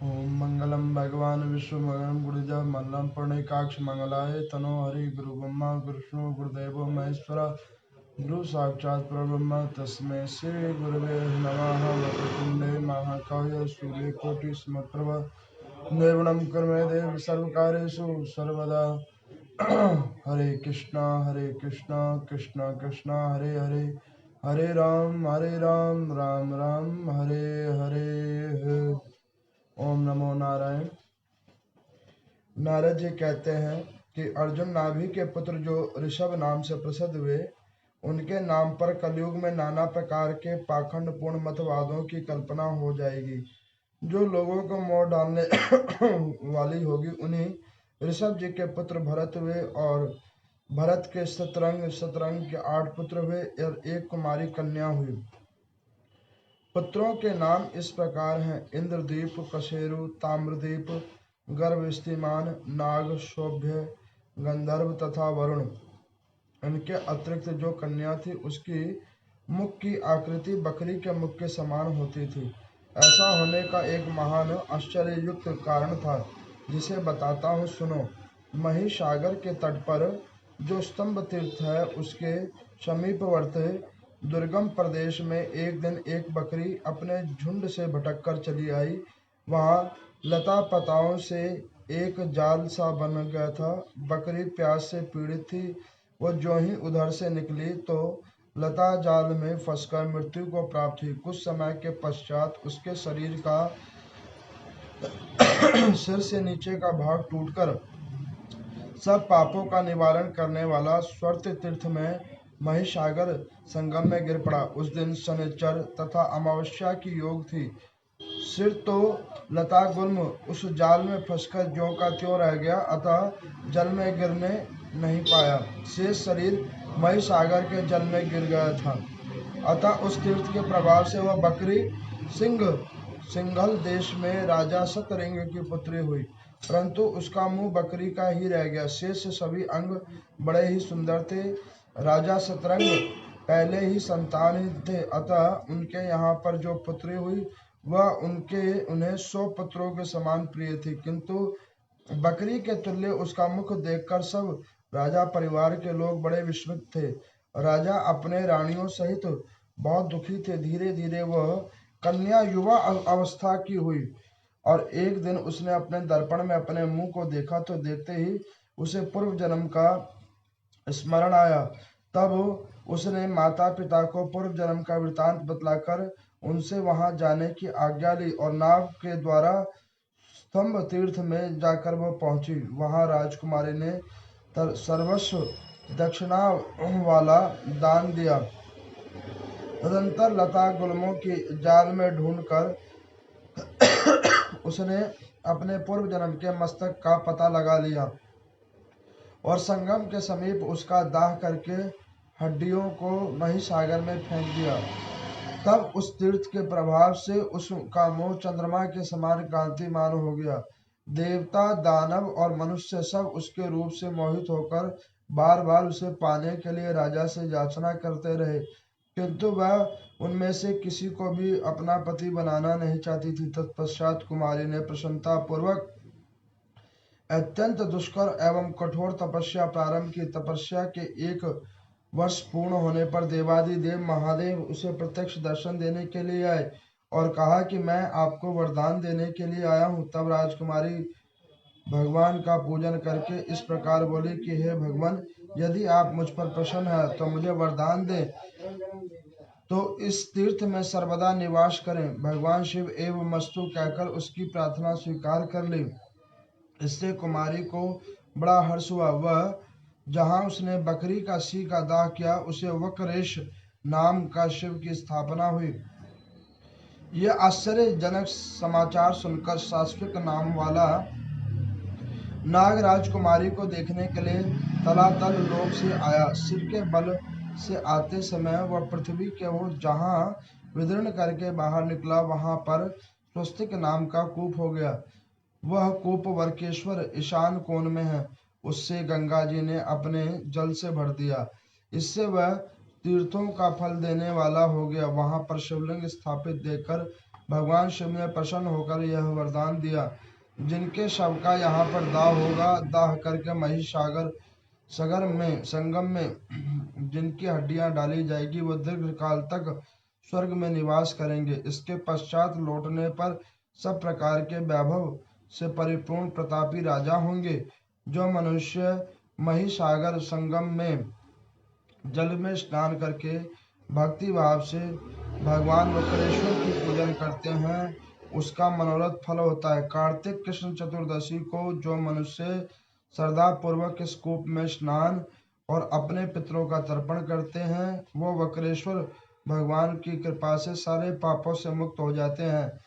ओम मंगलम भगवान विष्णु मंगलम गुरुदेव मंगलम पुण्यकाक्ष मंगलाय तनो हरि गुरु ब्रह्मा गुरु विष्णु गुरुदेव महेश्वरा गुरु साक्षात् परब्रह्म तस्मै श्री गुरुवे नमः। वक्रतुंडे महाकाय सूर्यकोटि समप्रभ निर्गुणं कर्मे देव सर्वकार्येषु सर्वदा। हरे कृष्णा कृष्णा कृष्णा हरे हरे, हरे राम राम राम हरे हरे। ओम नमो नारायण। नारद जी कहते हैं कि अर्जुन नाभि के पुत्र जो ऋषभ नाम से प्रसिद्ध हुए, उनके नाम पर कलयुग में नाना प्रकार के पाखंड पूर्ण मतवादों की कल्पना हो जाएगी, जो लोगों को मोह डालने वाली होगी। उन्हीं ऋषभ जी के पुत्र भरत हुए, और भरत के शतरंग के 8 पुत्र हुए और एक कुमारी कन्या हुई। पुत्रों के नाम इस प्रकार हैं: इंद्रदीप, कशेरु, ताम्रदीप, गर्भस्थिमान, नाग, शोभ्य, गंधर्व तथा वरुण। इनके अतिरिक्त जो कन्या थी, उसकी मुख की आकृति बकरी के मुख के समान होती थी। ऐसा होने का एक महान आश्चर्ययुक्त कारण था, जिसे बताता हूँ, सुनो। महिसागर के तट पर जो स्तंभ तीर्थ है, उसके समीपवर्ती दुर्गम प्रदेश में एक दिन एक बकरी अपने झुंड से भटककर चली आई। वहां लता पताओं से एक जाल सा बन गया था। बकरी प्यास से पीड़ित थी। वो जो ही उधर से निकली तो लता जाल में फंसकर मृत्यु को प्राप्त हुई। कुछ समय के पश्चात उसके शरीर का सिर से नीचे का भाग टूटकर सब पापों का निवारण करने वाला स्वर्त तीर्थ में महिसागर संगम में गिर पड़ा। उस दिन शनिचर तथा अमावस्या की योग थी। सिर तो लता गुल्म उस जाल में फंसकर ज्यों का त्यों रह गया, अतः जल में गिरने नहीं पाया। शेष शरीर महिसागर के जल में गिर गया था। अतः उस तीर्थ के प्रभाव से वह बकरी सिंघल देश में राजा शतरंग की पुत्री हुई, परंतु उसका मुंह बकरी का ही रह गया। शेष सभी अंग बड़े ही सुंदर थे। राजा शतरंग पहले ही संतान थे, अतः उनके यहाँ पर जो पुत्री हुई वह उन्हें 100 पुत्रों के समान प्रिय थी, किंतु बकरी के तुल्य उसका मुख देखकर सब राजा परिवार के लोग बड़े विस्मित थे। राजा अपने रानियों सहित बहुत दुखी थे। धीरे धीरे वह कन्या युवा अवस्था की हुई, और एक दिन उसने अपने दर्पण में अपने मुंह को देखा, तो देखते ही उसे पूर्व जन्म का स्मरण आया। तब उसने माता पिता को पूर्व जन्म का वृतांत बतलाकर उनसे वहां जाने की आज्ञा ली, और नाव के द्वारा स्तंभ तीर्थ में जाकर वह पहुंची। वहां राजकुमारी ने सर्वस्व दक्षिणा वाला दान दिया। तदंतर लता गुल्मों की जाल में ढूंढकर उसने अपने पूर्व जन्म के मस्तक का पता लगा लिया, और संगम के समीप उसका दाह करके हड्डियों को महिसागर में फेंक दिया। तब उस तीर्थ के प्रभाव से उसका मुंह चंद्रमा के समान कांतिमान हो गया। देवता, दानव और मनुष्य सब उसके रूप से मोहित होकर बार बार उसे पाने के लिए राजा से याचना करते रहे, किंतु वह उनमें से किसी को भी अपना पति बनाना नहीं चाहती थी। तत्पश्चात कुमारी ने प्रसन्नता पूर्वक अत्यंत दुष्कर एवं कठोर तपस्या प्रारंभ की। तपस्या के 1 वर्ष पूर्ण होने पर देवादिदेव महादेव उसे प्रत्यक्ष दर्शन देने के लिए आए और कहा कि मैं आपको वरदान देने के लिए आया हूँ। तब राजकुमारी भगवान का पूजन करके इस प्रकार बोली कि हे भगवान, यदि आप मुझ पर प्रसन्न हैं तो मुझे वरदान दें, तो इस तीर्थ में सर्वदा निवास करें। भगवान शिव एवं मस्तु कहकर उसकी प्रार्थना स्वीकार कर ली। इससे कुमारी को बड़ा हर्ष हुआ। वह जहाँ उसने बकरी का सी का दाह किया, उसे वक्रेश नाम का शिव की स्थापना हुई। यह आश्चर्यजनक समाचार सुनकर सात्विक नाम वाला नाग राजकुमारी को देखने के लिए तलातल लोक से आया। शिव के बल से आते समय वह पृथ्वी के वो जहाँ विदीर्ण करके बाहर निकला, वहां पर स्वस्तिक नाम का कूप हो गया। वह कूप वर्केश्वर ईशान कोण में है। उससे गंगा जी ने अपने जल से भर दिया। इससे वह तीर्थों का फल देने वाला हो गया। वहां पर शिवलिंग स्थापित देखकर भगवान शिव ने प्रसन्न होकर यह वरदान दिया, जिनके शव का यहाँ पर दाह होगा, दाह करके महिषागर संगम में जिनकी हड्डियां डाली जाएगी, वो दीर्घ काल तक स्वर्ग में निवास करेंगे। इसके पश्चात लौटने पर सब प्रकार के वैभव से परिपूर्ण प्रतापी राजा होंगे। जो मनुष्य महिषागर संगम में जल में स्नान करके भक्ति भाव से भगवान वक्रेश्वर की पूजन करते हैं, उसका मनोरथ फल होता है। कार्तिक कृष्ण चतुर्दशी को जो मनुष्य श्रद्धा पूर्वक इस कूप में स्नान और अपने पितरों का तर्पण करते हैं, वो वक्रेश्वर भगवान की कृपा से सारे पापों से मुक्त हो जाते हैं।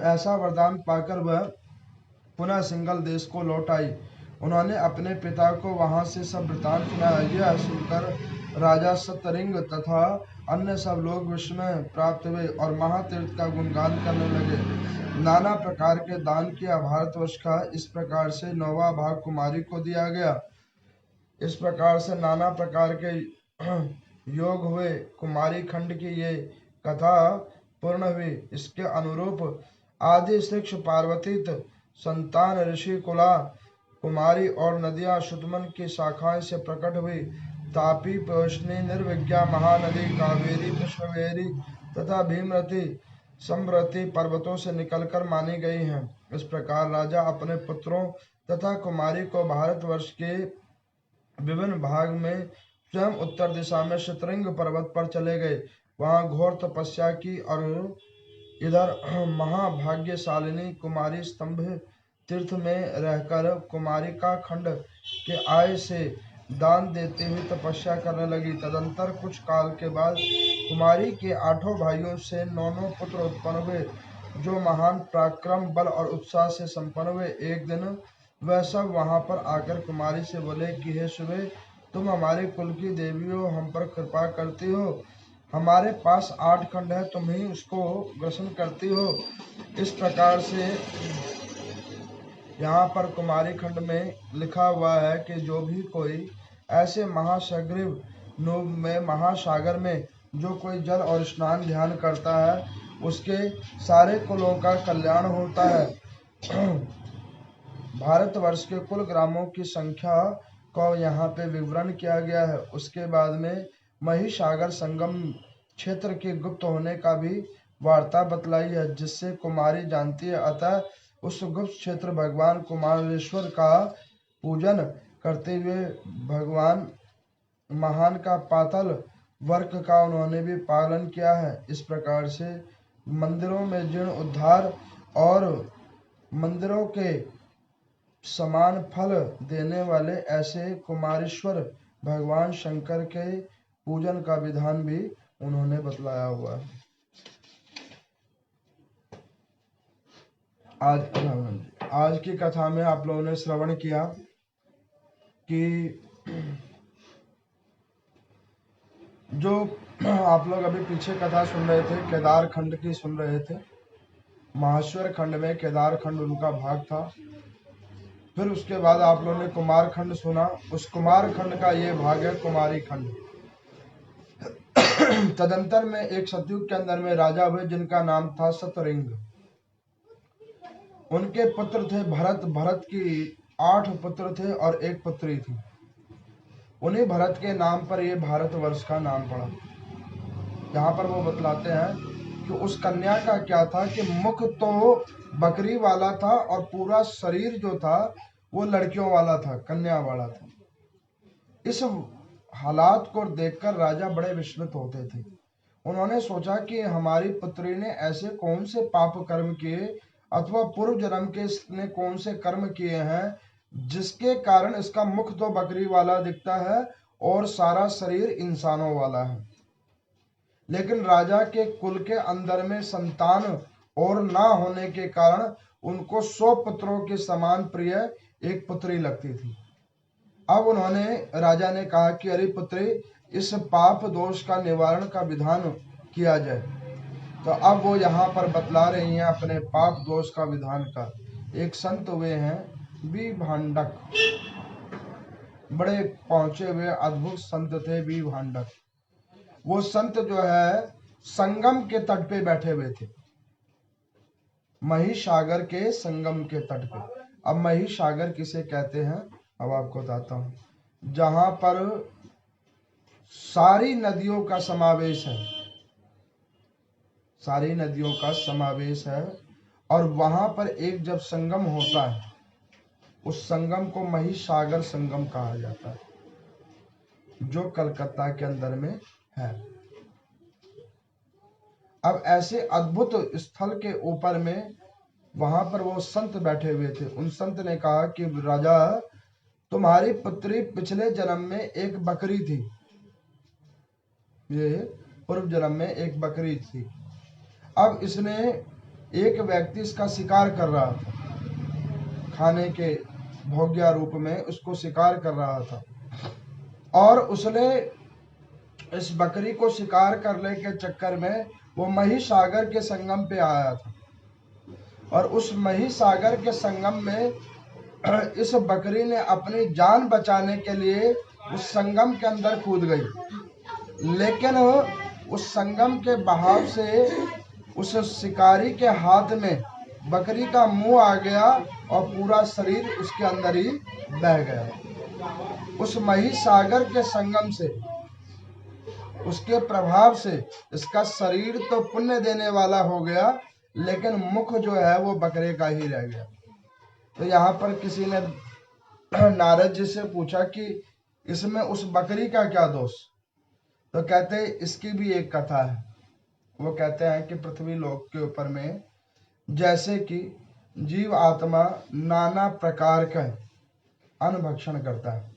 ऐसा वरदान पाकर वह पुनः सिंगल देश को लौट आई। उन्होंने अपने पिता को वहां से सब वृतांत सुनाया। यह सुनकर राजा सतरिंग तथा अन्य सब लोग विस्मय प्राप्त हुए और महातीर्थ का गुणगान करने लगे। नाना प्रकार के दान किया। भारतवर्ष का इस प्रकार से 9वां भाग कुमारी को दिया गया। इस प्रकार से नाना प्रकार के योग हुए। कुमारी खंड की ये कथा पूर्ण हुई। इसके अनुरूप आदि शिक्ष पार्वती संतान ऋषि कुला कुमारी और नदियां शुतमन की शाखाएं से प्रकट हुई। तापी, पोषणी, निर्विज्ञा, महानदी, कावेरी, पुष्पवेरी तथा भीमरती समरती पर्वतों से निकलकर मानी गई हैं। इस प्रकार राजा अपने पुत्रों तथा कुमारी को भारतवर्ष के विभिन्न भाग में स्वयं उत्तर दिशा में शतरंग पर्वत पर चले गए। वहां घोर तपस्या की और इधर महाभाग्यशालिनी कुमारी स्तंभ तीर्थ में रहकर कुमारी का खंड के आय से दान देते हुए तपस्या करने लगी। तदंतर कुछ काल के बाद कुमारी के 8 भाइयों से 9 पुत्र उत्पन्न हुए, जो महान पराक्रम, बल और उत्साह से संपन्न हुए। एक दिन वह सब वहां पर आकर कुमारी से बोले कि हे सुबे, तुम हमारे कुल की देवी हो, हम पर कृपा करती हो। हमारे पास 8 खंड है, तुम ही उसको ग्रसन करती हो। इस प्रकार से यहाँ पर कुमारी खंड में लिखा हुआ है कि जो भी कोई ऐसे महासागर में जो कोई जल और स्नान ध्यान करता है, उसके सारे कुलों का कल्याण होता है। भारतवर्ष के कुल ग्रामों की संख्या को यहाँ पे विवरण किया गया है। उसके बाद में महिषागर संगम क्षेत्र के गुप्त होने का भी वार्ता बतलाई है, जिससे कुमारी जानती है। अतः उस गुप्त क्षेत्र भगवान कुमारेश्वर का पूजन करते हुए भगवान महान का पातल वर्क का उन्होंने भी पालन किया है। इस प्रकार से मंदिरों में जीर्ण उद्धार और मंदिरों के समान फल देने वाले ऐसे कुमारेश्वर भगवान शंकर के पूजन का विधान भी उन्होंने बतलाया हुआ है। आज की कथा में आप लोगों ने श्रवण किया कि जो आप लोग अभी पीछे कथा सुन रहे थे, केदार खंड की सुन रहे थे। माहेश्वर खंड में केदार खंड उनका भाग था। फिर उसके बाद आप लोगों ने कुमार खंड सुना। उस कुमार खंड का ये भाग है कुमारी खंड। तदंतर में एक सतयुग के अंदर में राजा हुए, जिनका नाम था सतरिंग। उनके पुत्र थे भरत। भरत की 8 पुत्र थे और 1 पुत्री थी। उन्हीं भरत के नाम पर ये भारतवर्ष का नाम पड़ा। यहाँ पर वो बतलाते हैं कि उस कन्या का क्या था कि मुख तो बकरी वाला था और पूरा शरीर जो था वो लड़कियों वाला था, कन्या वाला था। इस हालात को देखकर राजा बड़े विस्मित होते थे। उन्होंने सोचा कि हमारी पुत्री ने ऐसे कौन से पाप कर्म किए अथवा पूर्व जन्म के इसने कौन से कर्म किए हैं, जिसके कारण इसका मुख तो बकरी वाला दिखता है और सारा शरीर इंसानों वाला है। लेकिन राजा के कुल के अंदर में संतान और ना होने के कारण उनको 100 पुत्रों के समान प्रिय एक पुत्री लगती थी। अब उन्होंने राजा ने कहा कि अरे पुत्री, इस पाप दोष का निवारण का विधान किया जाए। तो अब वो यहाँ पर बतला रही हैं अपने पाप दोष का विधान का। एक संत हुए हैं विभांडक, बड़े पहुंचे हुए अद्भुत संत थे विभांडक। वो संत जो है संगम के तट पे बैठे हुए थे, महिसागर के संगम के तट पे। अब महिसागर किसे कहते हैं, अब आपको बताता हूं, जहां पर सारी नदियों का समावेश है, सारी नदियों का समावेश है, और वहां पर एक जब संगम होता है, उस संगम को महिसागर संगम कहा जाता है, जो कलकत्ता के अंदर में है। अब ऐसे अद्भुत स्थल के ऊपर में वहां पर वो संत बैठे हुए थे। उन संत ने कहा कि राजा, तुम्हारी पुत्री पिछले जन्म में एक बकरी थी, ये पूर्व जन्म में एक बकरी थी। अब इसने, एक व्यक्ति इसका शिकार कर रहा था, खाने के भोग्या रूप में उसको शिकार कर रहा था, और उसने इस बकरी को शिकार करने के चक्कर में वो महिसागर के संगम पे आया था, और उस महिसागर के संगम में इस बकरी ने अपनी जान बचाने के लिए उस संगम के अंदर कूद गई, लेकिन उस संगम के बहाव से उस शिकारी के हाथ में बकरी का मुंह आ गया और पूरा शरीर उसके अंदर ही बह गया। उस महिसागर के संगम से, उसके प्रभाव से इसका शरीर तो पुण्य देने वाला हो गया, लेकिन मुख जो है वो बकरे का ही रह गया। तो यहाँ पर किसी ने नारद जी से पूछा कि इसमें उस बकरी का क्या दोष, तो कहते हैं इसकी भी एक कथा है। वो कहते हैं कि पृथ्वी लोक के ऊपर में जैसे कि जीव आत्मा नाना प्रकार का अन्न भक्षण करता है,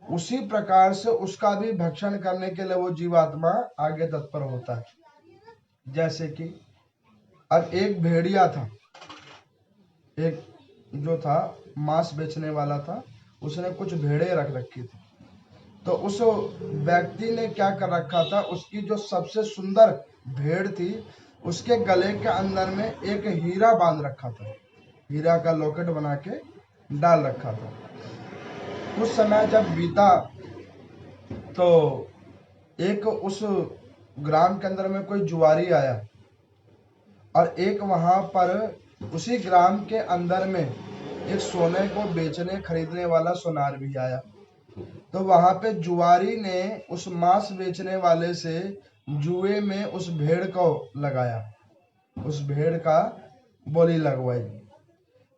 उसी प्रकार से उसका भी भक्षण करने के लिए वो जीवात्मा आगे तत्पर होता है। जैसे कि अब एक भेड़िया था, एक जो था मांस बेचने वाला था, उसने कुछ भेड़े रख रखी थी। तो उस व्यक्ति ने क्या कर रखा था, उसकी जो सबसे सुंदर भेड़ थी उसके गले के अंदर में एक हीरा बांध रखा था, हीरा का लॉकेट बना के डाल रखा था। कुछ समय जब बीता तो एक उस ग्राम के अंदर में कोई जुआरी आया, और एक वहां पर उसी ग्राम के अंदर में एक सोने को बेचने खरीदने वाला सोनार भी आया। तो वहां पे जुआरी ने उस मांस बेचने वाले से जुए में उस भेड़ को लगाया, उस भेड़ का बोली लगवाई।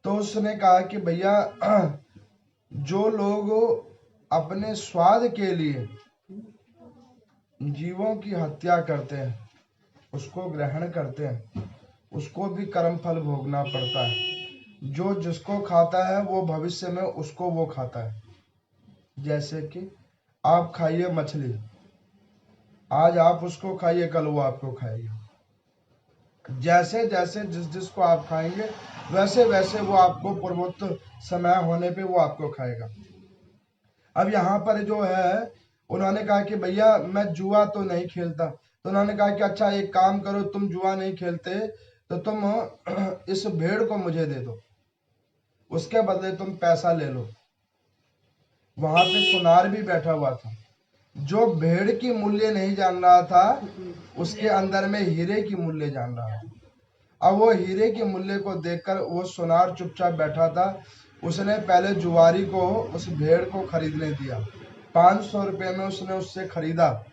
तो उसने कहा कि भैया, जो लोग अपने स्वाद के लिए जीवों की हत्या करते हैं, उसको ग्रहण करते हैं, उसको भी कर्म फल भोगना पड़ता है। जो जिसको खाता है वो भविष्य में उसको वो खाता है। जैसे कि आप खाइए मछली, आज आप उसको खाइए, कल वो आपको खाएगा। जैसे जैसे जिस जिसको आप खाएंगे वैसे वैसे वो आपको पूर्वोत्तर समय होने पे वो आपको खाएगा। अब यहाँ पर जो है, उन्होंने कहा कि भैया मैं जुआ तो नहीं खेलता। तो उन्होंने कहा कि अच्छा एक काम करो, तुम जुआ नहीं खेलते तो तुम इस भेड़ को मुझे दे दो, उसके बदले तुम पैसा ले लो। वहां पे सुनार भी बैठा हुआ था, जो भेड़ की मूल्य नहीं जान रहा था, उसके अंदर में हीरे की मूल्य जान रहा था। अब वो हीरे के मूल्य को देखकर वो सुनार चुपचाप बैठा था। उसने पहले जुआरी को उस भेड़ को खरीदने दिया, 500 रुपये में उसने उससे खरीदा,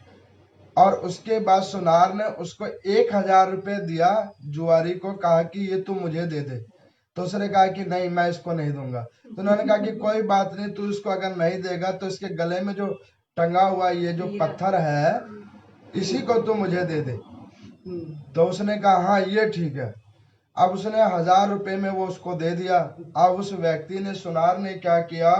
और उसके बाद सुनार ने उसको 1000 रुपये दिया जुआरी को, कहा कि ये तू मुझे दे दे। तो उसने कहा कि नहीं, मैं इसको नहीं दूंगा। तो उन्होंने कहा कि कोई बात नहीं, तू इसको अगर नहीं देगा तो इसके गले में जो टंगा हुआ ये जो पत्थर है, इसी को तू मुझे दे दे। तो उसने कहा हाँ ये ठीक है। अब उसने 1000 रुपये में वो उसको दे दिया। अब उस व्यक्ति ने, सुनार ने क्या किया,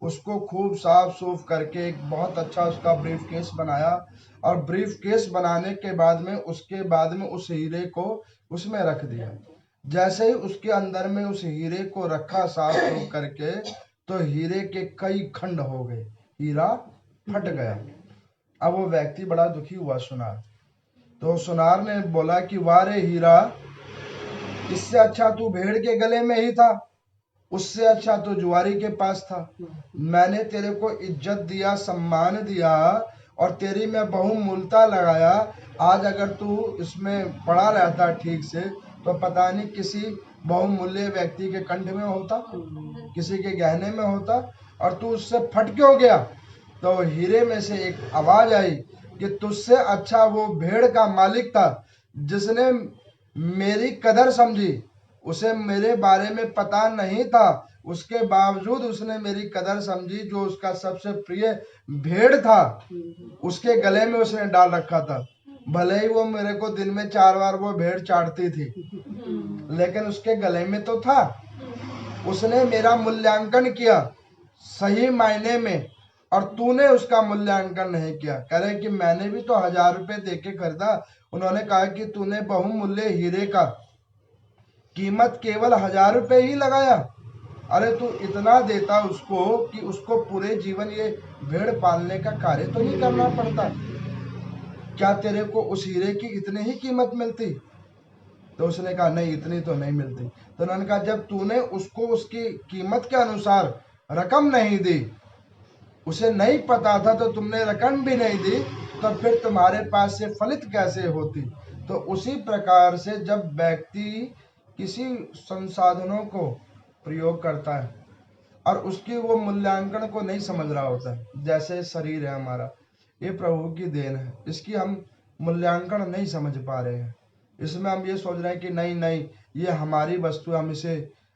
उसको खूब साफ सूफ करके एक बहुत अच्छा उसका ब्रीफ केस बनाया, और ब्रीफ केस बनाने के बाद में उसके बाद में उस हीरे को उसमें रख दिया। जैसे ही उसके अंदर में उस हीरे को रखा साफ सूफ करके, तो हीरे के कई खंड हो गए, हीरा फट गया। अब वो व्यक्ति बड़ा दुखी हुआ सुनार। तो सुनार ने बोला कि वाह रे हीरा, इससे अच्छा तू भेड़ के गले में ही था, उससे अच्छा तो जुआरी के पास था। मैंने तेरे को इज्जत दिया, सम्मान दिया, और तेरी मैं बहुमूल्यता लगाया। आज अगर तू इसमें पड़ा रहता ठीक से तो पता नहीं किसी बहुमूल्य व्यक्ति के कंठ में होता, किसी के गहने में होता, और तू उससे फट क्यों गया? तो हीरे में से एक आवाज आई कि तुझसे अच्छा वो भेड़ का मालिक था जिसने मेरी कदर समझी। उसे मेरे बारे में पता नहीं था, उसके बावजूद उसने मेरी कदर समझी। जो उसका सबसे प्रिय भेड़ था उसके गले में उसने डाल रखा था। भले ही वो मेरे को दिन में 4 बार वो भेड़ चाटती थी, लेकिन उसके गले में तो था। उसने मेरा मूल्यांकन किया सही मायने में, और तूने उसका मूल्यांकन नहीं किया। कह रहे कि मैंने भी तो 1000 रुपए देके खरीदा। उन्होंने कहा कि तूने बहुमूल्य हीरे का कीमत केवल 1000 रुपए ही लगाया। अरे तू इतना देता उसको कि उसको पूरे जीवन ये भेड़ पालने का कार्य तो नहीं करना पड़ता। क्या तेरे को उस हीरे की इतनी ही कीमत मिलती? तो उसने कहा नहीं, इतनी तो नहीं मिलती। तो उन्होंने कहा जब तूने उसको उसकी कीमत के अनुसार रकम नहीं दी, उसे नहीं पता था तो तुमने रकम भी नहीं दी, तो फिर तुम्हारे पास से फलित कैसे होती? तो उसी प्रकार से जब व्यक्ति किसी संसाधनों को प्रयोग करता है और उसकी वो मूल्यांकन को नहीं समझ रहा होता है, जैसे शरीर है हमारा, ये प्रभु की देन है, इसकी हम मूल्यांकन नहीं समझ पा रहे हैं। इसमें हम ये सोच रहे हैं कि नहीं नहीं ये हमारी वस्तु, हम इसे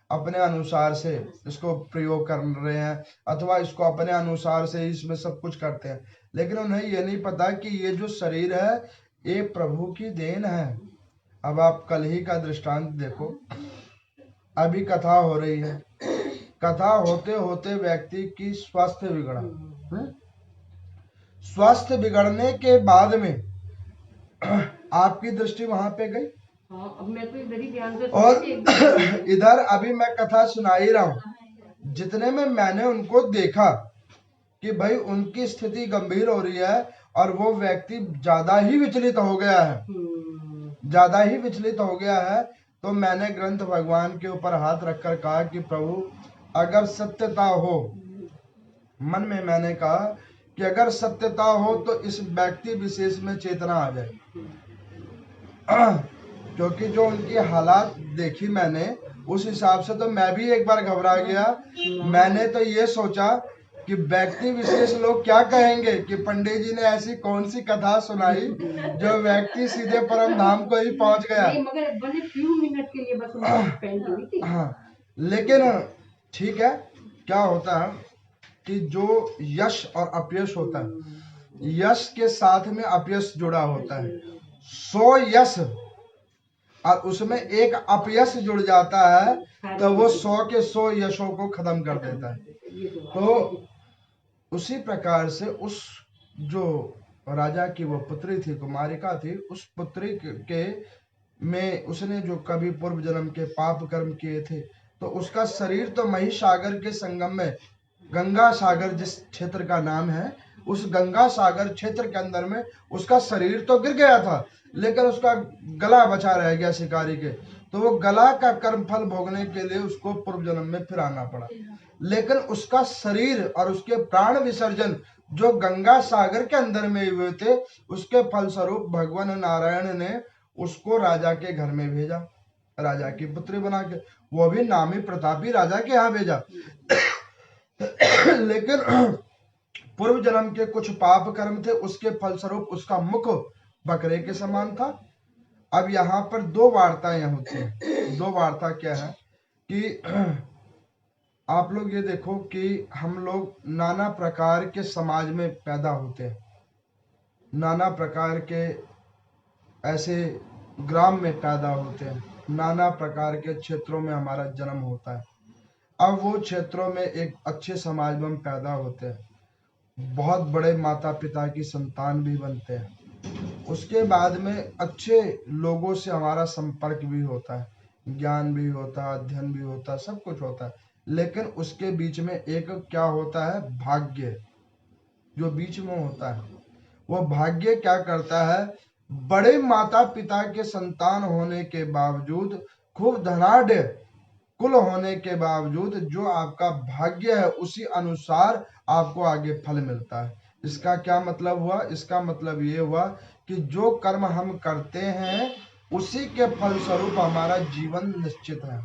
अपने अनुसार से इसको प्रयोग कर रहे हैं, अथवा इसको अपने अनुसार से इसमें सब कुछ करते हैं। लेकिन उन्हें ये नहीं पता कि ये जो शरीर है ये प्रभु की देन है। अब आप कल ही का दृष्टांत देखो, अभी कथा हो रही है, कथा होते होते व्यक्ति की स्वास्थ्य बिगड़ा। स्वास्थ्य बिगड़ने के बाद में आपकी दृष्टि वहां पे गई। अब मैं तो इधर ही ध्यान से और इधर अभी मैं कथा सुना ही रहा हूँ, जितने में मैंने उनको देखा कि भाई उनकी स्थिति गंभीर हो रही है और वो व्यक्ति ज्यादा ही विचलित हो गया है, ज्यादा ही विचलित हो गया है। तो मैंने ग्रंथ भगवान के ऊपर हाथ रखकर कहा कि प्रभु अगर सत्यता हो, मन में मैंने कहा कि अगर सत्यता हो तो इस व्यक्ति विशेष में चेतना आ जाए। क्योंकि जो उनकी हालात देखी मैंने, उस हिसाब से तो मैं भी एक बार घबरा गया। मैंने तो ये सोचा कि व्यक्ति विशेष लोग क्या कहेंगे कि पंडित जी ने ऐसी कौन सी कथा सुनाई जो व्यक्ति सीधे परम धाम को ही पहुंच गया। मगर बने फ्यू मिनट के लिए बस हाँ, लेकिन ठीक है, क्या होता है कि जो यश और अपयश होता है, यश के साथ में अपयश जुड़ा होता है। 100 यश और उसमें एक अपयश जुड़ जाता है तो वो 100 के 100 यशों को खत्म कर देता है। तो उसी प्रकार से उस जो राजा की वो पुत्री थी, कुमारिका थी, उस पुत्री के में उसने जो कभी पूर्व जन्म के पाप कर्म किए थे, तो उसका शरीर तो महिसागर के संगम में, गंगा सागर जिस क्षेत्र का नाम है, उस गंगा सागर क्षेत्र के अंदर में उसका शरीर तो गिर गया था, लेकिन उसका गला बचा रह गया शिकारी के। तो वो गला का कर्म फल भोगने के लिए उसको पूर्व जन्म में फिर आना पड़ा। लेकिन उसका शरीर और उसके प्राण विसर्जन जो गंगा सागर के अंदर में हुए थे, उसके फलस्वरूप भगवान नारायण ने उसको राजा के घर में भेजा, राजा की पुत्री बना के, वो भी नामी प्रतापी राजा के यहाँ भेजा। लेकिन पूर्व जन्म के कुछ पाप कर्म थे, उसके फलस्वरूप उसका मुख बकरे के समान था। अब यहाँ पर दो वार्ताएं होती हैं। दो वार्ता क्या है कि आप लोग ये देखो कि हम लोग नाना प्रकार के समाज में पैदा होते हैं, नाना प्रकार के ऐसे ग्राम में पैदा होते हैं, नाना प्रकार के क्षेत्रों में हमारा जन्म होता है। अब वो क्षेत्रों में एक अच्छे समाज में हम पैदा होते हैं, बहुत बड़े माता पिता की संतान भी बनते हैं, उसके बाद में अच्छे लोगों से हमारा संपर्क भी होता है, ज्ञान भी होता है, अध्ययन भी होता है, सब कुछ होता है। लेकिन उसके बीच में एक क्या होता है, भाग्य जो बीच में होता है। वो भाग्य क्या करता है, बड़े माता पिता के संतान होने के बावजूद, खूब धनाढ़ कुल होने के बावजूद, जो आपका भाग्य है उसी अनुसार आपको आगे फल मिलता है। इसका क्या मतलब हुआ? इसका मतलब ये हुआ कि जो कर्म हम करते हैं उसी के फलस्वरूप हमारा जीवन निश्चित है।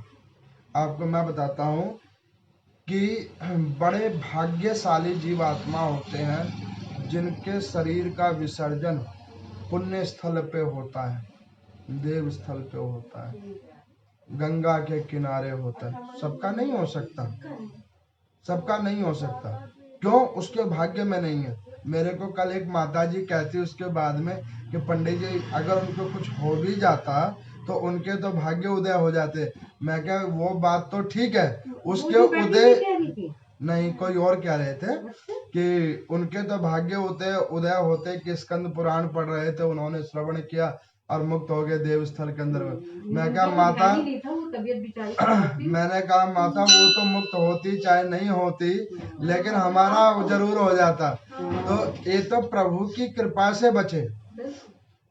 आपको मैं बताता हूँ कि बड़े भाग्यशाली जीवात्मा होते हैं जिनके शरीर का विसर्जन पुण्य स्थल पे होता है, देव स्थल पे होता है, गंगा के किनारे होता है। सबका नहीं हो सकता, सबका नहीं हो सकता। क्यों? उसके भाग्य में नहीं है। मेरे को कल एक माता जी कहती उसके बाद में कि पंडित जी अगर उनको कुछ हो भी जाता तो उनके तो भाग्य उदय हो जाते। मैं क्या, वो बात तो ठीक है, उसके उदय नहीं, कोई और कह रहे थे कि उनके तो भाग्य उदय होते कि स्कंद पुराण पढ़ रहे थे, उन्होंने श्रवण किया और मुक्त हो गए देव स्थल के अंदर में। मैं क्या माता, मैंने कहा माता वो तो मुक्त होती चाहे नहीं होती, लेकिन हमारा जरूर हो जाता। तो ये तो प्रभु की कृपा से बचे।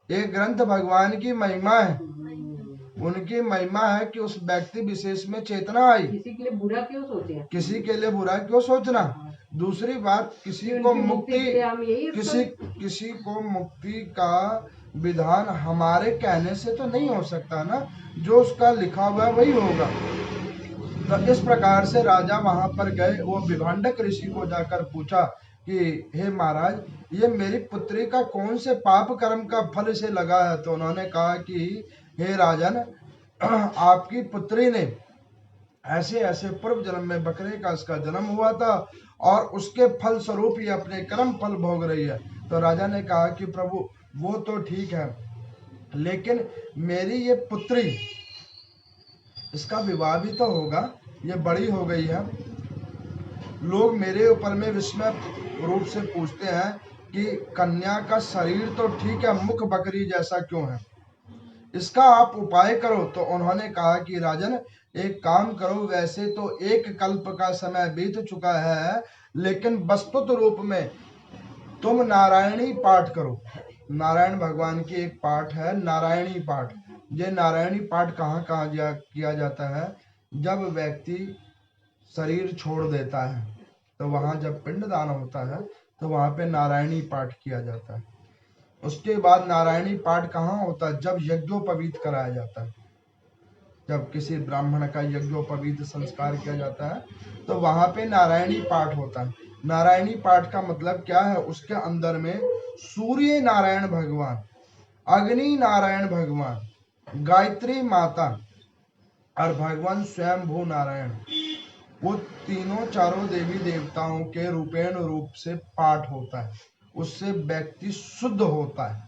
एक ग्रंथ भगवान की महिमा है, उनकी महिमा है कि उस व्यक्ति विशेष में चेतना आई। किसी के लिए बुरा क्यों सोचे, किसी के लिए बुरा क्यों सोचना। दूसरी बात, किसी को मुक्ति का विधान हमारे कहने से तो नहीं हो सकता ना, जो उसका लिखा हुआ वही होगा। तो इस प्रकार से राजा वहां पर गए, वो विभांडक ऋषि को जाकर पूछा कि हे महाराज, ये मेरी पुत्री का कौन से पाप कर्म का फल इसे लगा है? तो उन्होंने कहा कि हे राजन, आपकी पुत्री ने ऐसे ऐसे पूर्व जन्म में बकरे का इसका जन्म हुआ था और उसके फल स्वरूप ही अपने कर्म फल भोग रही है। तो राजा ने कहा कि प्रभु वो तो ठीक है, लेकिन मेरी ये पुत्री, इसका विवाह भी तो होगा, ये बड़ी हो गई है। लोग मेरे ऊपर में विस्मय रूप से पूछते हैं कि कन्या का शरीर तो ठीक है, मुख बकरी जैसा क्यों है, इसका आप उपाय करो। तो उन्होंने कहा कि राजन एक काम करो, वैसे तो एक कल्प का समय बीत चुका है, लेकिन वस्तुत रूप में तुम नारायणी पाठ करो। नारायण भगवान की एक पाठ है नारायणी पाठ। ये नारायणी पाठ कहाँ कहाँ किया जाता है? जब व्यक्ति शरीर छोड़ देता है तो वहां जब पिंडदान होता है तो वहां पे नारायणी पाठ किया जाता है। उसके बाद नारायणी पाठ कहाँ होता है? जब यज्ञोपवीत कराया जाता है, जब किसी ब्राह्मण का यज्ञोपवीत संस्कार किया जाता है तो वहां पे नारायणी पाठ होता है। नारायणी पाठ का मतलब क्या है? उसके अंदर में सूर्य नारायण भगवान, अग्नि नारायण भगवान, गायत्री माता और भगवान स्वयं भू नारायण, वो तीनों चारों देवी देवताओं के रूपेण रूप से पाठ होता है। उससे व्यक्ति शुद्ध होता है,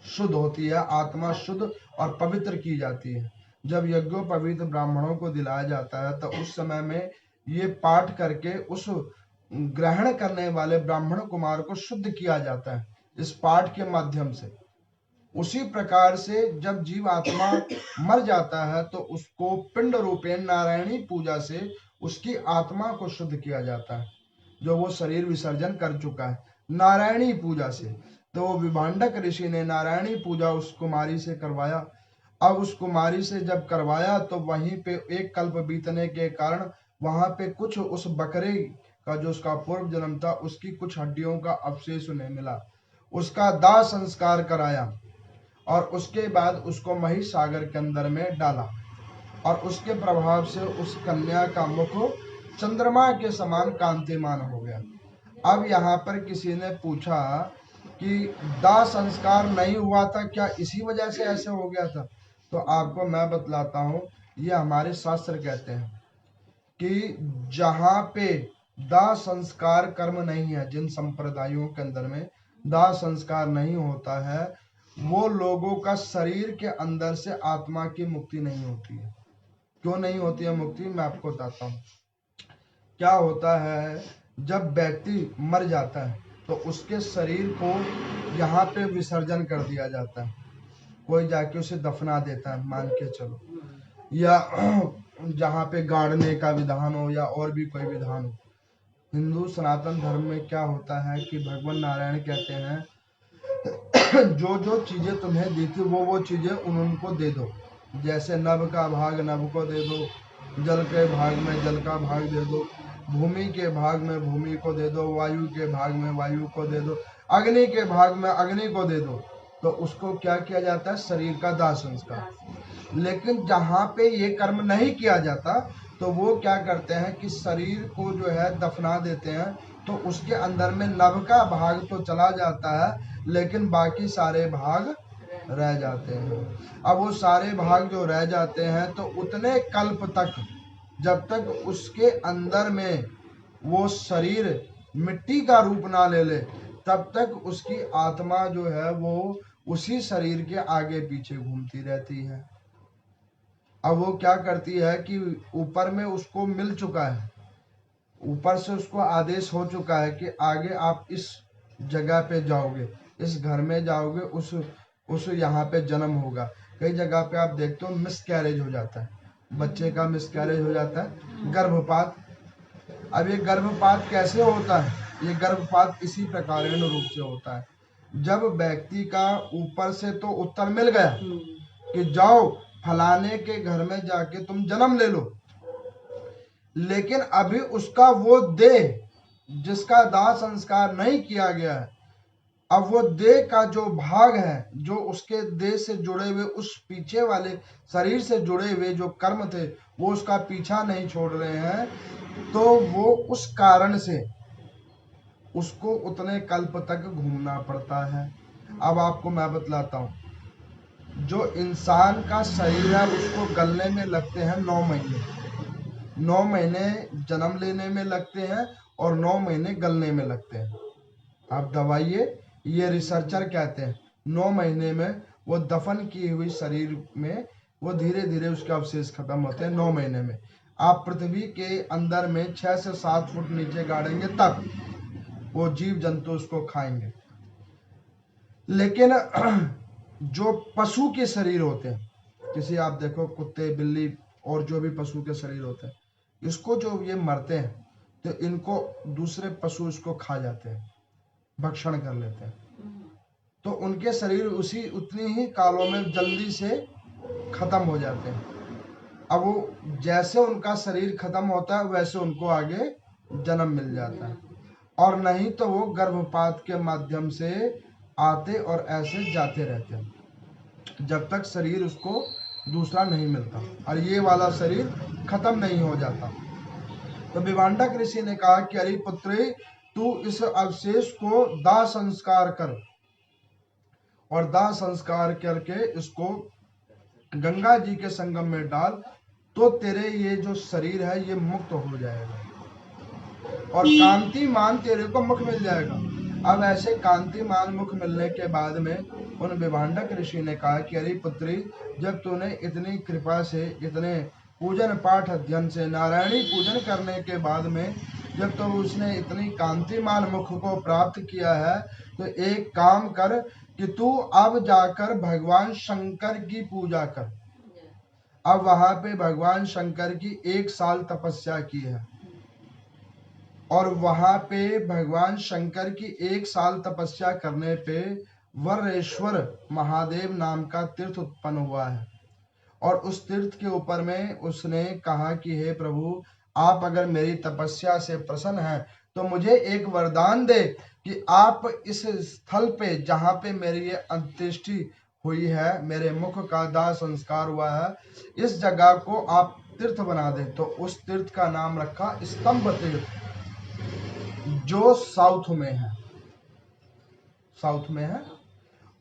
शुद्ध होती है आत्मा, शुद्ध और पवित्र की जाती है। जब यज्ञोपवीत ब्राह्मणों को दिलाया जाता है तो उस समय में ये पाठ करके उस ग्रहण करने वाले ब्राह्मण कुमार को शुद्ध किया जाता है इस पाठ के माध्यम से। उसी प्रकार से जब जीव आत्मा मर जाता है तो उसको पिंड रूपेण नारायणी पूजा से उसकी आत्मा को शुद्ध किया जाता है, जो वो शरीर विसर्जन कर चुका है, नारायणी पूजा से। तो वो विभांडक ऋषि ने नारायणी पूजा उस कुमारी से करवाया। अब उस कुमारी से जब करवाया तो वहीं पे एक कल्प बीतने के कारण वहां पे कुछ उस बकरे का जो उसका पूर्व जन्म था उसकी कुछ हड्डियों का अवशेष उन्हें मिला। उसका दाह संस्कार कराया और उसके बाद उसको महिष सागर के अंदर में डाला और उसके प्रभाव से उस कन्या का मुख चंद्रमा के समान कांतिमान हो गया। अब यहाँ पर किसी ने पूछा कि दाह संस्कार नहीं हुआ था क्या, इसी वजह से ऐसे हो गया था? तो आपको मैं बतलाता हूँ, ये हमारे शास्त्र कहते हैं कि जहाँ पे दाह संस्कार कर्म नहीं है, जिन संप्रदायों के अंदर में दाह संस्कार नहीं होता है, वो लोगों का शरीर के अंदर से आत्मा की मुक्ति नहीं होती है। क्यों नहीं होती है मुक्ति? मैं आपको बताता हूँ। क्या होता है, जब व्यक्ति मर जाता है तो उसके शरीर को यहाँ पे विसर्जन कर दिया जाता है, कोई जाके उसे दफना देता है मान के चलो, या जहाँ पे गाड़ने का विधान हो या और भी कोई विधान हो। हिंदू सनातन धर्म में क्या होता है कि भगवान नारायण कहते हैं जो जो चीजें तुम्हें दी थी वो चीजें उनको दे दो। जैसे नभ का भाग नभ को दे दो, जल के भाग में जल का भाग दे दो, भूमि के भाग में भूमि को दे दो, वायु के भाग में वायु को दे दो, अग्नि के भाग में अग्नि को दे दो, तो उसको क्या किया जाता है? शरीर का दाह संस्कार। लेकिन जहाँ पे ये कर्म नहीं किया जाता तो वो क्या करते हैं कि शरीर को जो है दफना देते हैं, तो उसके अंदर में नभ का भाग तो चला जाता है लेकिन बाकी सारे भाग रह जाते हैं। अब वो सारे भाग जो रह जाते हैं तो उतने कल्प तक, जब तक उसके अंदर में वो शरीर मिट्टी का रूप ना ले ले, तब तक उसकी आत्मा जो है वो उसी शरीर के आगे पीछे घूमती रहती है। अब वो क्या करती है कि ऊपर में उसको मिल चुका है, ऊपर से उसको आदेश हो चुका है कि आगे आप इस जगह पे जाओगे, इस घर में जाओगे, उस यहाँ पे जन्म होगा। कई जगह पे आप देखते हो मिसकैरेज हो जाता है, बच्चे का मिसकैरेज हो जाता है, गर्भपात। अब ये गर्भपात कैसे होता है? ये गर्भपात इसी प्रकार रूप से होता है, जब व्यक्ति का ऊपर से तो उत्तर मिल गया कि जाओ फलाने के घर में जाके तुम जन्म ले लो, लेकिन अभी उसका वो देह जिसका दाह संस्कार नहीं किया गया है, अब वो देह का जो भाग है, जो उसके देह से जुड़े हुए उस पीछे वाले शरीर से जुड़े हुए जो कर्म थे, वो उसका पीछा नहीं छोड़ रहे हैं, तो वो उस कारण से उसको उतने कल्प तक घूमना पड़ता है। अब आपको मैं बतलाता हूँ, जो इंसान का शरीर है उसको गलने में लगते हैं 9 महीने। 9 महीने जन्म लेने में लगते हैं और 9 महीने गलने में लगते हैं। आप दवाइए, ये रिसर्चर कहते हैं 9 महीने में वो दफन की हुई शरीर में वो धीरे धीरे उसके अवशेष खत्म होते हैं। 9 महीने में आप पृथ्वी के अंदर में 6 से 7 फुट नीचे गाड़ेंगे तब वो जीव जंतु उसको खाएंगे। लेकिन जो पशु के शरीर होते हैं, किसी आप देखो कुत्ते बिल्ली और जो भी पशु के शरीर होते हैं, इसको जो ये मरते हैं तो इनको दूसरे पशु इसको खा जाते हैं, भक्षण कर लेते हैं, तो उनके शरीर उतनी ही कालों में जल्दी से खत्म हो जाते हैं। अब वो जैसे उनका शरीर खत्म होता है वैसे उनको आगे जन्म मिल जाता है, और नहीं तो वो गर्भपात के माध्यम से आते और ऐसे जाते रहते हैं जब तक शरीर उसको दूसरा नहीं मिलता और ये वाला शरीर खत्म नहीं हो जाता। तो विभांडक ऋषि ने कहा कि अरे पुत्री, तू इस अवशेष को दाह संस्कार कर, और दाह संस्कार करके इसको गंगा जी के संगम में डाल, तो तेरे ये जो शरीर है ये मुक्त हो जाएगा और कांतिमान तेरे को मुख मिल जाएगा। अब ऐसे कांतिमान मुख मिलने के बाद में उन विभांडक ऋषि ने कहा कि अरे पुत्री, जब तूने इतनी कृपा से, इतने पूजन पाठ अध्ययन से, नारायणी पूजन करने के बाद में जब तो उसने इतनी कांतिमान मुख को प्राप्त किया है, तो एक काम कर कि तू अब जाकर भगवान शंकर की पूजा कर। अब वहां पे भगवान शंकर की 1 साल तपस्या की है, और वहां पे भगवान शंकर की 1 साल तपस्या करने पे वरेश्वर महादेव नाम का तीर्थ उत्पन्न हुआ है, और उस तीर्थ के ऊपर में उसने कहा कि हे प्रभु, आप अगर मेरी तपस्या से प्रसन्न हैं तो मुझे एक वरदान दे कि आप इस स्थल पे जहाँ पे मेरी ये अंत्येष्टि हुई है, मेरे मुख का दाह संस्कार हुआ है, इस जगह को आप तीर्थ बना दें। तो उस तीर्थ का नाम रखा स्तंभ तीर्थ, जो साउथ में है, साउथ में है।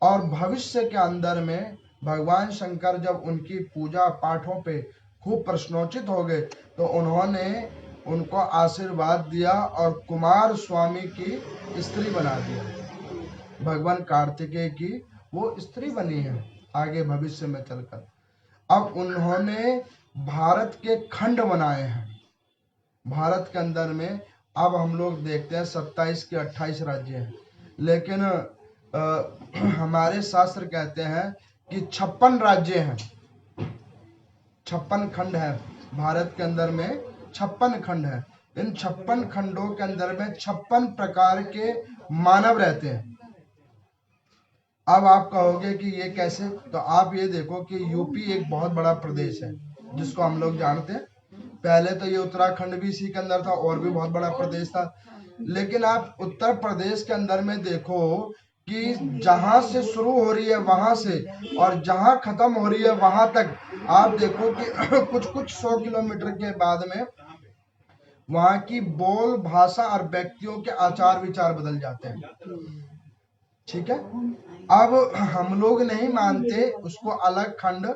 और भविष्य के अंदर में भगवान शंकर जब उनकी पूजा पाठों पे खूब प्रश्नोचित हो गए तो उन्होंने उनको आशीर्वाद दिया और कुमार स्वामी की स्त्री बना दिया। भगवान कार्तिकेय की वो स्त्री बनी है आगे भविष्य में चलकर। अब उन्होंने भारत के खंड बनाए हैं। भारत के अंदर में अब हम लोग देखते हैं 27 के 28 राज्य हैं, लेकिन हमारे शास्त्र कहते हैं कि 56 राज्य हैं, 56 खंड है भारत के अंदर में, 56 खंड है। इन 56 खंडों के अंदर में 56 प्रकार के मानव रहते हैं। अब आप कहोगे कि ये कैसे, तो आप ये देखो कि यूपी एक बहुत बड़ा प्रदेश है जिसको हम लोग जानते हैं, पहले तो ये उत्तराखंड भी इसी के अंदर था और भी बहुत बड़ा प्रदेश था। लेकिन आप उत्तर प्रदेश के अंदर में देखो कि जहां से शुरू हो रही है वहां से और जहां खत्म हो रही है वहां तक आप देखो कि कुछ कुछ 100 किलोमीटर के बाद में वहां की बोल भाषा और व्यक्तियों के आचार विचार बदल जाते हैं। ठीक है, अब हम लोग नहीं मानते उसको अलग खंड,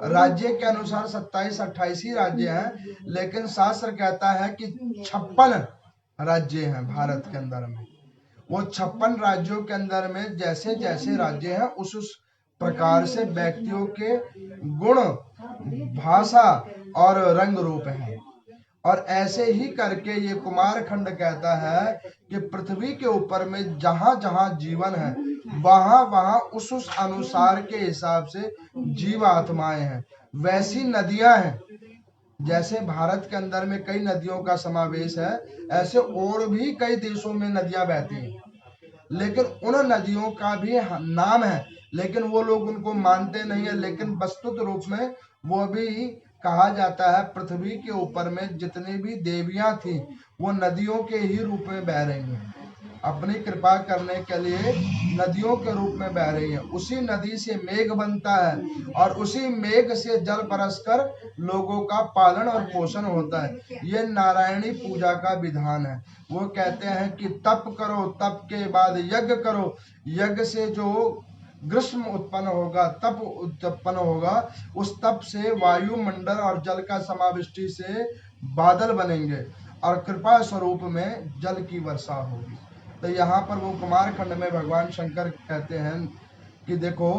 राज्य के अनुसार 27-28 ही राज्य हैं, लेकिन शास्त्र कहता है कि 56 राज्य हैं भारत के अंदर में। वो 56 राज्यों के अंदर में जैसे जैसे राज्य हैं उस प्रकार से व्यक्तियों के गुण, भाषा और रंग रूप हैं। और ऐसे ही करके ये कुमारखंड कहता है कि पृथ्वी के ऊपर में जहां जहां जीवन है वहां वहां उस अनुसार के हिसाब से जीव आत्माएं हैं। वैसी नदियां हैं, जैसे भारत के अंदर में कई नदियों का समावेश है, ऐसे और भी कई देशों में नदियां बहती हैं, लेकिन उन नदियों का भी नाम है, लेकिन वो लोग उनको मानते नहीं है। लेकिन वस्तुत रूप में वो भी कहा जाता है पृथ्वी के ऊपर में जितनी भी देवियां थी वो नदियों के ही रूप में बह रही हैं, अपनी कृपा करने के लिए नदियों के रूप में बह रही है। उसी नदी से मेघ बनता है और उसी मेघ से जल बरसकर लोगों का पालन और पोषण होता है। ये नारायणी पूजा का विधान है। वो कहते हैं कि तप करो, तप के बाद यज्ञ करो, यज्ञ से जो ग्रीष्म उत्पन्न होगा, तप उत्पन्न होगा, उस तप से वायुमंडल और जल का समावृष्टि से बादल बनेंगे और कृपा स्वरूप में जल की वर्षा होगी। तो यहाँ पर वो कुमारखंड में भगवान शंकर कहते हैं कि देखो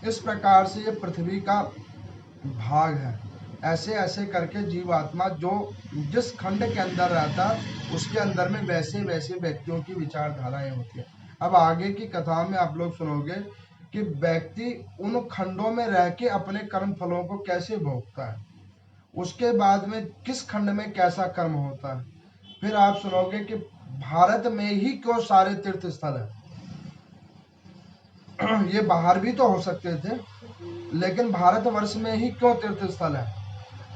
इस प्रकार से ये पृथ्वी का भाग है, ऐसे ऐसे करके जीवात्मा जो जिस खंड के अंदर रहता उसके अंदर में वैसे वैसे व्यक्तियों की विचारधाराएं होती है। अब आगे की कथा में आप लोग सुनोगे कि व्यक्ति उन खंडों में रह के अपने कर्म फलों को कैसे भोगता है, उसके बाद में किस खंड में कैसा कर्म होता है। फिर आप सुनोगे कि भारत में ही क्यों सारे तीर्थ स्थल है। ये बाहर भी तो हो सकते थे, लेकिन भारतवर्ष में ही क्यों तीर्थ स्थल है।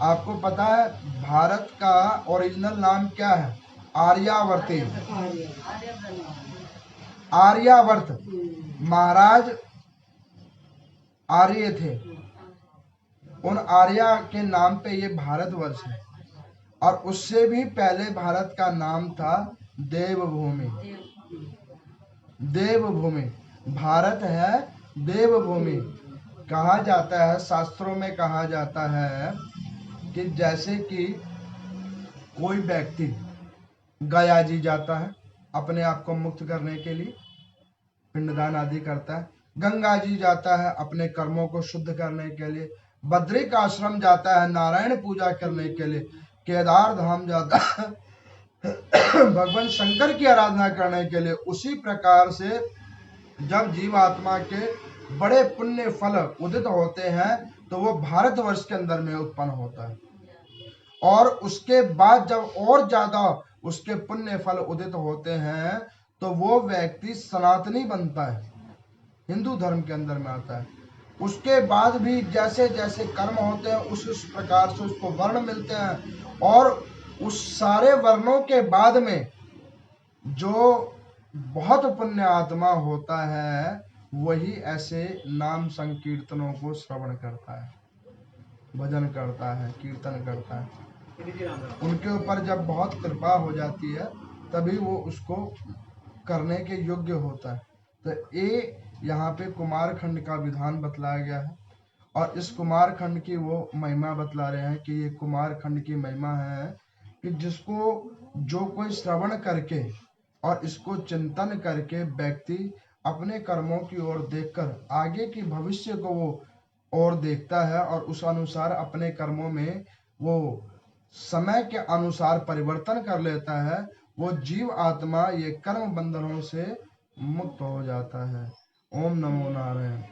आपको पता है भारत का ओरिजिनल नाम क्या है? आर्यावर्ती, आर्यावर्त। महाराज आर्य थे, उन आर्या के नाम पे ये भारतवर्ष है। और उससे भी पहले भारत का नाम था देवभूमि। देवभूमि भारत है, देवभूमि कहा जाता है। शास्त्रों में कहा जाता है कि जैसे कि कोई व्यक्ति गया जी जाता है अपने आप को मुक्त करने के लिए, पिंडदान आदि करता है। गंगा जी जाता है अपने कर्मों को शुद्ध करने के लिए। बद्रिक आश्रम जाता है नारायण पूजा करने के लिए। केदार धाम जाता है भगवान शंकर की आराधना करने के लिए। उसी प्रकार से जब जीवात्मा के बड़े पुण्य फल उदित होते हैं तो वो भारतवर्ष के अंदर में उत्पन्न होता है, और उसके बाद जब और ज्यादा उसके पुण्य फल उदित होते हैं तो वो व्यक्ति सनातनी बनता है, हिंदू धर्म के अंदर में आता है। उसके बाद भी जैसे जैसे कर्म होते हैं उस प्रकार से उसको वर्ण मिलते हैं, और उस सारे वर्णों के बाद में जो बहुत पुण्य आत्मा होता है वही ऐसे नाम संकीर्तनों को श्रवण करता है, भजन करता है, कीर्तन करता है। उनके ऊपर जब बहुत कृपा हो जाती है तभी वो उसको करने के योग्य होता है। तो ये यहाँ पे कुमारखंड का विधान बतलाया गया है, और इस कुमारखंड की वो महिमा बतला रहे हैं कि ये कुमारखंड की महिमा है कि जिसको जो कोई श्रवण करके और इसको चिंतन करके व्यक्ति अपने कर्मों की ओर देखकर आगे की भविष्य को वो और देखता है, और उस अनुसार अपने कर्मों में वो समय के अनुसार परिवर्तन कर लेता है, वो जीव आत्मा ये कर्म बंधनों से मुक्त हो जाता है। ओम नमो नारायण।